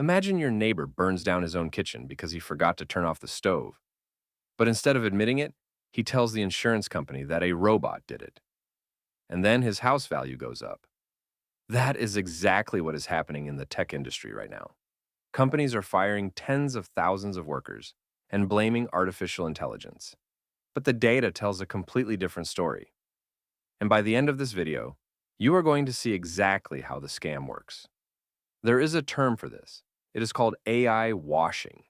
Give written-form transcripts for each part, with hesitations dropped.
Imagine your neighbor burns down his own kitchen because he forgot to turn off the stove. But instead of admitting it, he tells the insurance company that a robot did it. And then his house value goes up. That is exactly what is happening in the tech industry right now. Companies are firing tens of thousands of workers and blaming artificial intelligence. But the data tells a completely different story. And by the end of this video, you are going to see exactly how the scam works. There is a term for this. It is called AI washing,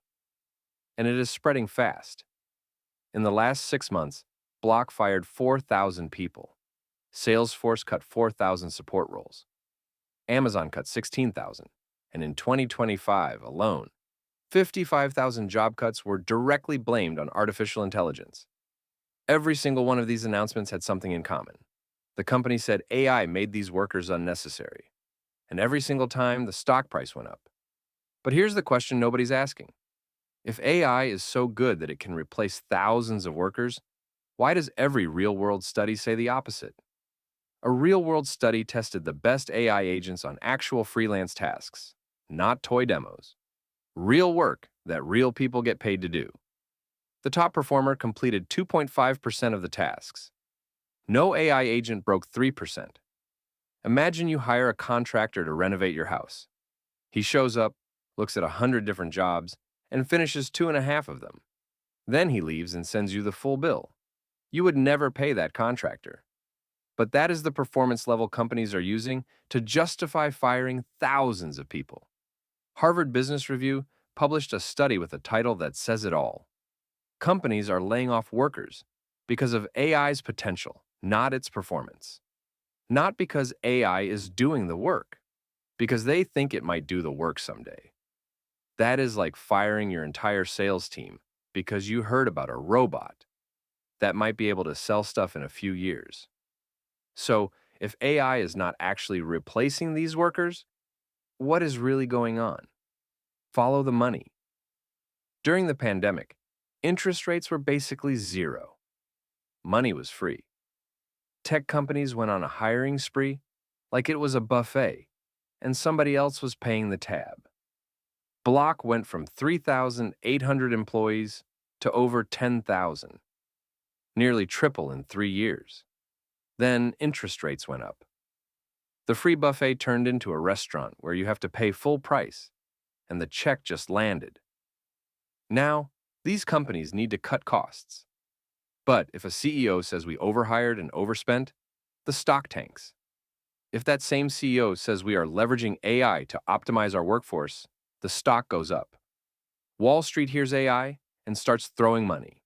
and it is spreading fast. In the last 6 months, Block fired 4,000 people. Salesforce cut 4,000 support roles. Amazon cut 16,000. And in 2025 alone, 55,000 job cuts were directly blamed on artificial intelligence. Every single one of these announcements had something in common. The company said AI made these workers unnecessary. And every single time, the stock price went up. But here's the question nobody's asking. If AI is so good that it can replace thousands of workers, why does every real-world study say the opposite? A real-world study tested the best AI agents on actual freelance tasks, not toy demos. Real work that real people get paid to do. The top performer completed 2.5% of the tasks. No AI agent broke 3%. Imagine you hire a contractor to renovate your house. He shows up, looks at 100 different jobs, and finishes 2.5 of them. Then he leaves and sends you the full bill. You would never pay that contractor. But that is the performance level companies are using to justify firing thousands of people. Harvard Business Review published a study with a title that says it all. Companies are laying off workers because of AI's potential, not its performance. Not because AI is doing the work, because they think it might do the work someday. That is like firing your entire sales team because you heard about a robot that might be able to sell stuff in a few years. So, if AI is not actually replacing these workers, what is really going on? Follow the money. During the pandemic, interest rates were basically zero. Money was free. Tech companies went on a hiring spree like it was a buffet, and somebody else was paying the tab. Block went from 3,800 employees to over 10,000, nearly triple in 3 years. Then interest rates went up. The free buffet turned into a restaurant where you have to pay full price, and the check just landed. Now, these companies need to cut costs. But if a CEO says we overhired and overspent, the stock tanks. If that same CEO says we are leveraging AI to optimize our workforce, the stock goes up. Wall Street hears AI and starts throwing money.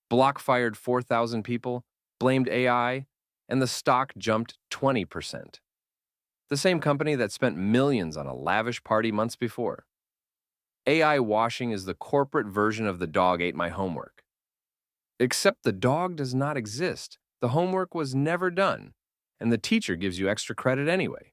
Block fired 4,000 people, blamed AI, and the stock jumped 20%. The same company that spent millions on a lavish party months before. AI washing is the corporate version of the dog ate my homework. Except the dog does not exist, the homework was never done, and the teacher gives you extra credit anyway.